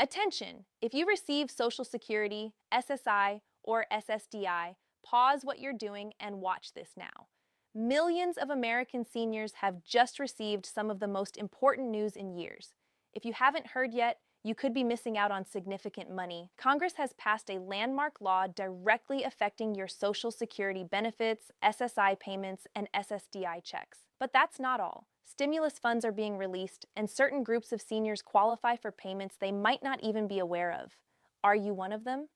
Attention! If you receive Social Security, SSI, or SSDI, pause what you're doing and watch this now. Millions of American seniors have just received some of the most important news in years. If you haven't heard yet, you could be missing out on significant money. Congress has passed a landmark law directly affecting your Social Security benefits, SSI payments, and SSDI checks. But that's not all. Stimulus funds are being released, and certain groups of seniors qualify for payments they might not even be aware of. Are you one of them?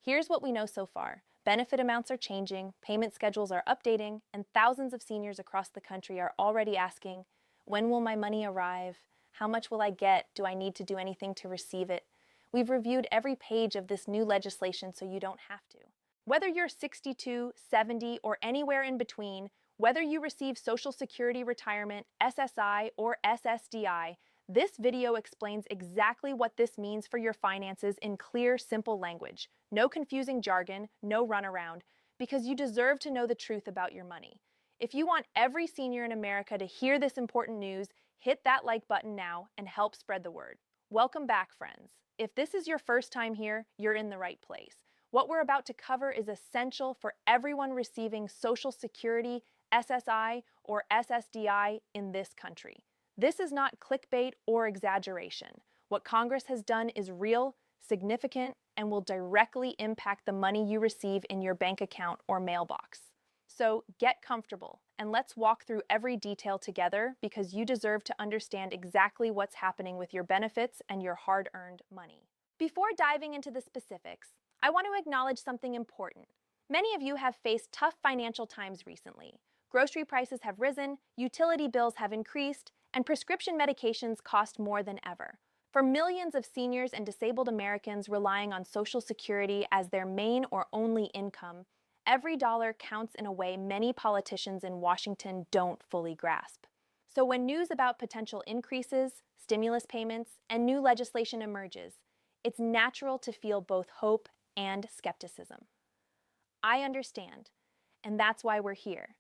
Here's what we know so far. Benefit amounts are changing, payment schedules are updating, and thousands of seniors across the country are already asking, when will my money arrive? How much will I get? Do I need to do anything to receive it? We've reviewed every page of this new legislation so you don't have to. Whether you're 62, 70, or anywhere in between, whether you receive Social Security retirement, SSI, or SSDI, this video explains exactly what this means for your finances in clear, simple language. No confusing jargon, no runaround, because you deserve to know the truth about your money. If you want every senior in America to hear this important news, hit that like button now and help spread the word. Welcome back, friends. If this is your first time here, you're in the right place. What we're about to cover is essential for everyone receiving Social Security, SSI, or SSDI in this country. This is not clickbait or exaggeration. What Congress has done is real, significant, and will directly impact the money you receive in your bank account or mailbox. So get comfortable and let's walk through every detail together because you deserve to understand exactly what's happening with your benefits and your hard-earned money. Before diving into the specifics, I want to acknowledge something important. Many of you have faced tough financial times recently. Grocery prices have risen, utility bills have increased, and prescription medications cost more than ever. For millions of seniors and disabled Americans relying on Social Security as their main or only income, every dollar counts in a way many politicians in Washington don't fully grasp. So when news about potential increases, stimulus payments, and new legislation emerges, it's natural to feel both hope and skepticism. I understand, and that's why we're here.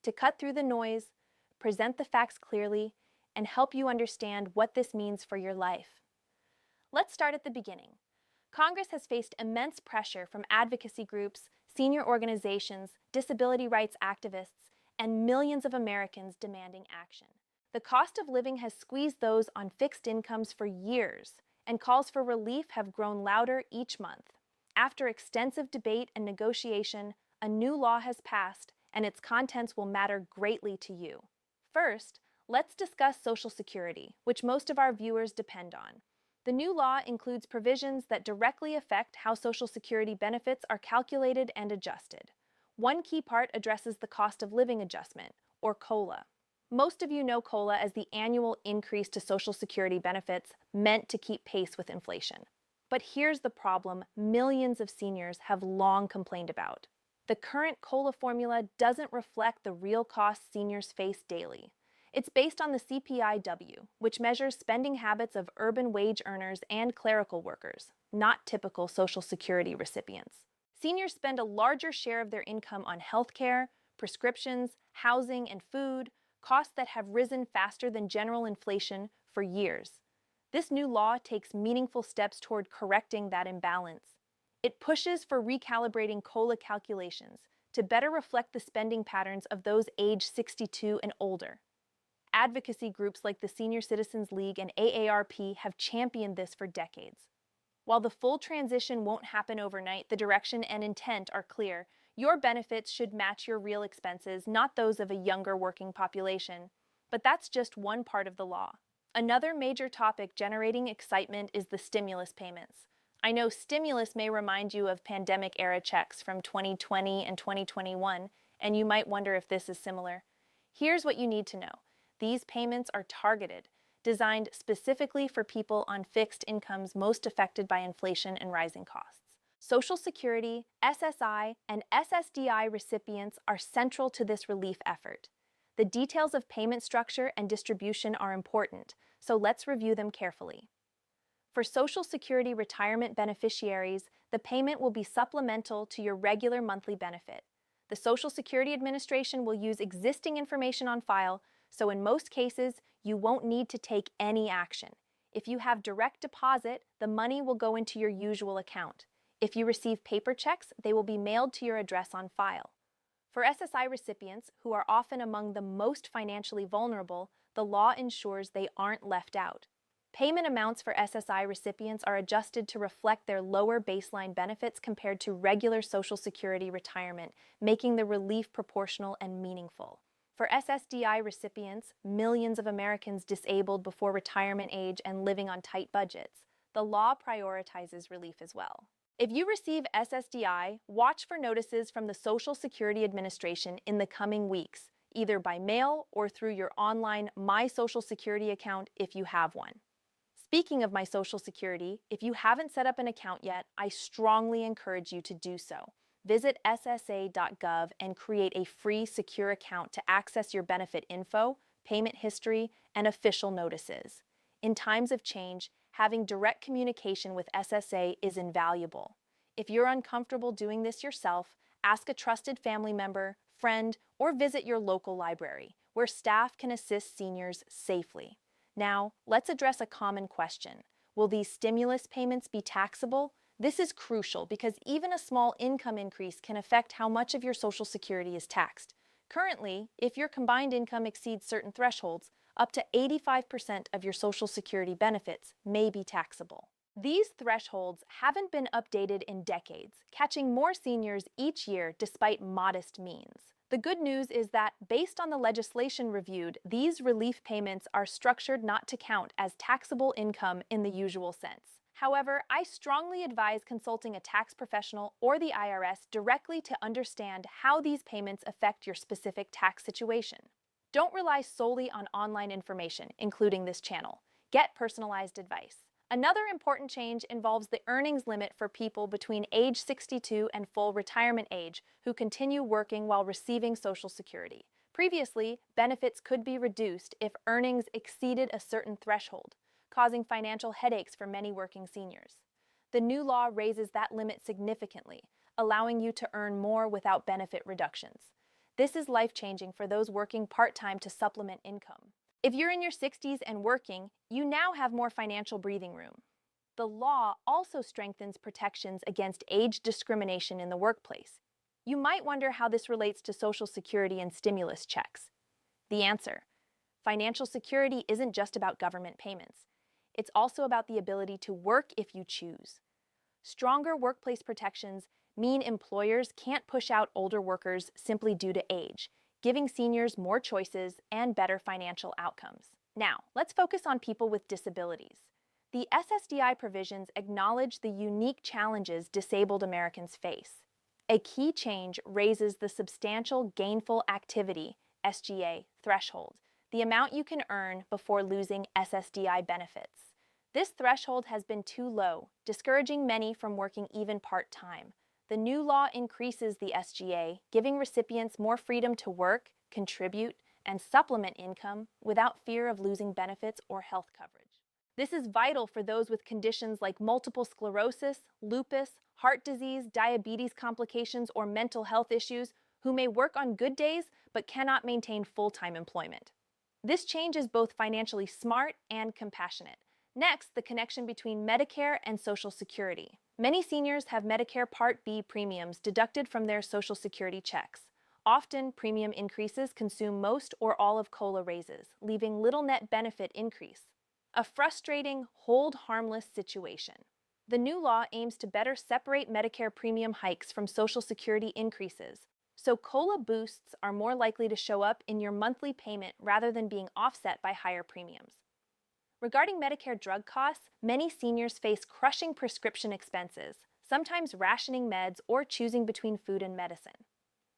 To cut through the noise, present the facts clearly, and help you understand what this means for your life. Let's start at the beginning. Congress has faced immense pressure from advocacy groups, senior organizations, disability rights activists, and millions of Americans demanding action. The cost of living has squeezed those on fixed incomes for years, and calls for relief have grown louder each month. After extensive debate and negotiation, a new law has passed, and its contents will matter greatly to you. First, let's discuss Social Security, which most of our viewers depend on. The new law includes provisions that directly affect how Social Security benefits are calculated and adjusted. One key part addresses the cost of living adjustment, or COLA. Most of you know COLA as the annual increase to Social Security benefits meant to keep pace with inflation. But here's the problem millions of seniors have long complained about. The current COLA formula doesn't reflect the real costs seniors face daily. It's based on the CPI-W, which measures spending habits of urban wage earners and clerical workers, not typical Social Security recipients. Seniors spend a larger share of their income on healthcare, prescriptions, housing, and food, costs that have risen faster than general inflation for years. This new law takes meaningful steps toward correcting that imbalance. It pushes for recalibrating COLA calculations to better reflect the spending patterns of those aged 62 and older. Advocacy groups like the Senior Citizens League and AARP have championed this for decades. While the full transition won't happen overnight, the direction and intent are clear. Your benefits should match your real expenses, not those of a younger working population. But that's just one part of the law. Another major topic generating excitement is the stimulus payments. I know stimulus may remind you of pandemic-era checks from 2020 and 2021, and you might wonder if this is similar. Here's what you need to know. These payments are targeted, designed specifically for people on fixed incomes most affected by inflation and rising costs. Social Security, SSI, and SSDI recipients are central to this relief effort. The details of payment structure and distribution are important, so let's review them carefully. For Social Security retirement beneficiaries, the payment will be supplemental to your regular monthly benefit. The Social Security Administration will use existing information on file, so in most cases, you won't need to take any action. If you have direct deposit, the money will go into your usual account. If you receive paper checks, they will be mailed to your address on file. For SSI recipients, who are often among the most financially vulnerable, the law ensures they aren't left out. Payment amounts for SSI recipients are adjusted to reflect their lower baseline benefits compared to regular Social Security retirement, making the relief proportional and meaningful. For SSDI recipients, millions of Americans disabled before retirement age and living on tight budgets, the law prioritizes relief as well. If you receive SSDI, watch for notices from the Social Security Administration in the coming weeks, either by mail or through your online My Social Security account if you have one. Speaking of My Social Security, if you haven't set up an account yet, I strongly encourage you to do so. Visit ssa.gov and create a free, secure account to access your benefit info, payment history, and official notices. In times of change, having direct communication with SSA is invaluable. If you're uncomfortable doing this yourself, ask a trusted family member, friend, or visit your local library, where staff can assist seniors safely. Now, let's address a common question. Will these stimulus payments be taxable? This is crucial because even a small income increase can affect how much of your Social Security is taxed. Currently, if your combined income exceeds certain thresholds, up to 85% of your Social Security benefits may be taxable. These thresholds haven't been updated in decades, catching more seniors each year despite modest means. The good news is that, based on the legislation reviewed, these relief payments are structured not to count as taxable income in the usual sense. However, I strongly advise consulting a tax professional or the IRS directly to understand how these payments affect your specific tax situation. Don't rely solely on online information, including this channel. Get personalized advice. Another important change involves the earnings limit for people between age 62 and full retirement age who continue working while receiving Social Security. Previously, benefits could be reduced if earnings exceeded a certain threshold, causing financial headaches for many working seniors. The new law raises that limit significantly, allowing you to earn more without benefit reductions. This is life-changing for those working part-time to supplement income. If you're in your 60s and working, you now have more financial breathing room. The law also strengthens protections against age discrimination in the workplace. You might wonder how this relates to Social Security and stimulus checks. The answer: financial security isn't just about government payments. It's also about the ability to work if you choose. Stronger workplace protections mean employers can't push out older workers simply due to age, giving seniors more choices and better financial outcomes. Now, let's focus on people with disabilities. The SSDI provisions acknowledge the unique challenges disabled Americans face. A key change raises the substantial gainful activity (SGA) threshold, the amount you can earn before losing SSDI benefits. This threshold has been too low, discouraging many from working even part-time. The new law increases the SGA, giving recipients more freedom to work, contribute, and supplement income without fear of losing benefits or health coverage. This is vital for those with conditions like multiple sclerosis, lupus, heart disease, diabetes complications, or mental health issues who may work on good days but cannot maintain full-time employment. This change is both financially smart and compassionate. Next, the connection between Medicare and Social Security. Many seniors have Medicare Part B premiums deducted from their Social Security checks. Often, premium increases consume most or all of COLA raises, leaving little net benefit increase. A frustrating, hold harmless situation. The new law aims to better separate Medicare premium hikes from Social Security increases, so COLA boosts are more likely to show up in your monthly payment rather than being offset by higher premiums. Regarding Medicare drug costs, many seniors face crushing prescription expenses, sometimes rationing meds or choosing between food and medicine.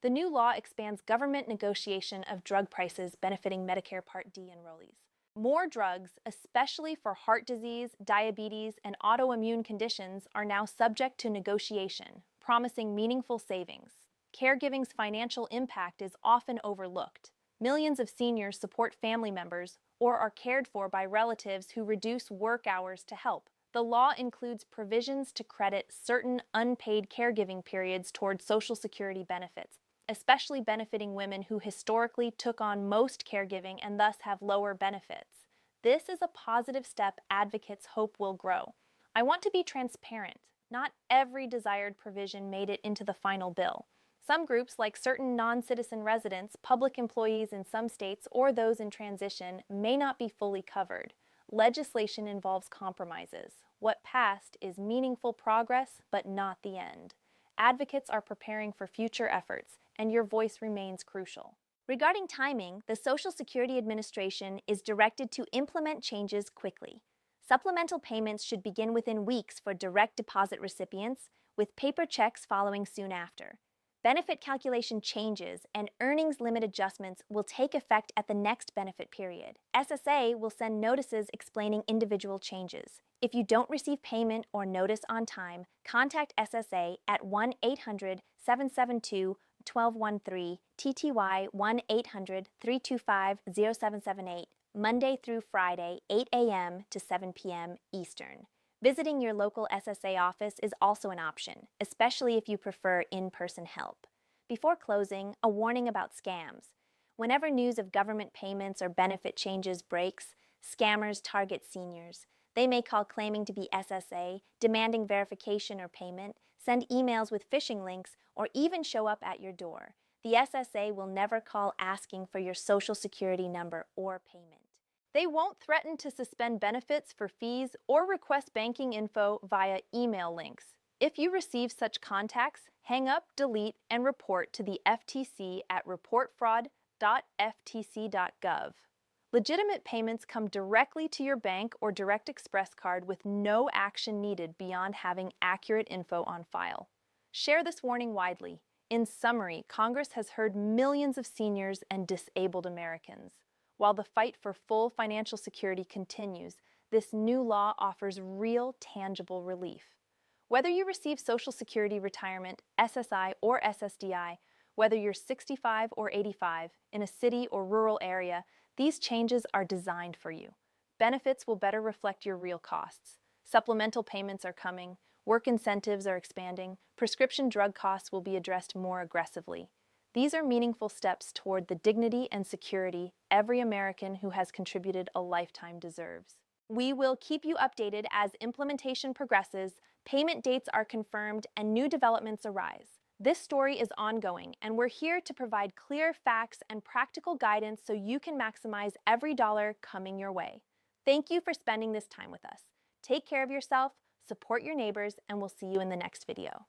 The new law expands government negotiation of drug prices benefiting Medicare Part D enrollees. More drugs, especially for heart disease, diabetes, and autoimmune conditions, are now subject to negotiation, promising meaningful savings. Caregiving's financial impact is often overlooked. Millions of seniors support family members or are cared for by relatives who reduce work hours to help. The law includes provisions to credit certain unpaid caregiving periods toward Social Security benefits, especially benefiting women who historically took on most caregiving and thus have lower benefits. This is a positive step advocates hope will grow. I want to be transparent. Not every desired provision made it into the final bill. Some groups, like certain non-citizen residents, public employees in some states, or those in transition, may not be fully covered. Legislation involves compromises. What passed is meaningful progress, but not the end. Advocates are preparing for future efforts, and your voice remains crucial. Regarding timing, the Social Security Administration is directed to implement changes quickly. Supplemental payments should begin within weeks for direct deposit recipients, with paper checks following soon after. Benefit calculation changes and earnings limit adjustments will take effect at the next benefit period. SSA will send notices explaining individual changes. If you don't receive payment or notice on time, contact SSA at 1-800-772-1213, TTY 1-800-325-0778, Monday through Friday, 8 a.m. to 7 p.m. Eastern. Visiting your local SSA office is also an option, especially if you prefer in-person help. Before closing, a warning about scams. Whenever news of government payments or benefit changes breaks, scammers target seniors. They may call claiming to be SSA, demanding verification or payment, send emails with phishing links, or even show up at your door. The SSA will never call asking for your Social Security number or payment. They won't threaten to suspend benefits for fees or request banking info via email links. If you receive such contacts, hang up, delete, and report to the FTC at reportfraud.ftc.gov. Legitimate payments come directly to your bank or Direct Express card with no action needed beyond having accurate info on file. Share this warning widely. In summary, Congress has heard millions of seniors and disabled Americans. While the fight for full financial security continues, this new law offers real, tangible relief. Whether you receive Social Security retirement, SSI, or SSDI, whether you're 65 or 85, in a city or rural area, these changes are designed for you. Benefits will better reflect your real costs. Supplemental payments are coming, work incentives are expanding, prescription drug costs will be addressed more aggressively. These are meaningful steps toward the dignity and security every American who has contributed a lifetime deserves. We will keep you updated as implementation progresses, payment dates are confirmed, and new developments arise. This story is ongoing, and we're here to provide clear facts and practical guidance so you can maximize every dollar coming your way. Thank you for spending this time with us. Take care of yourself, support your neighbors, and we'll see you in the next video.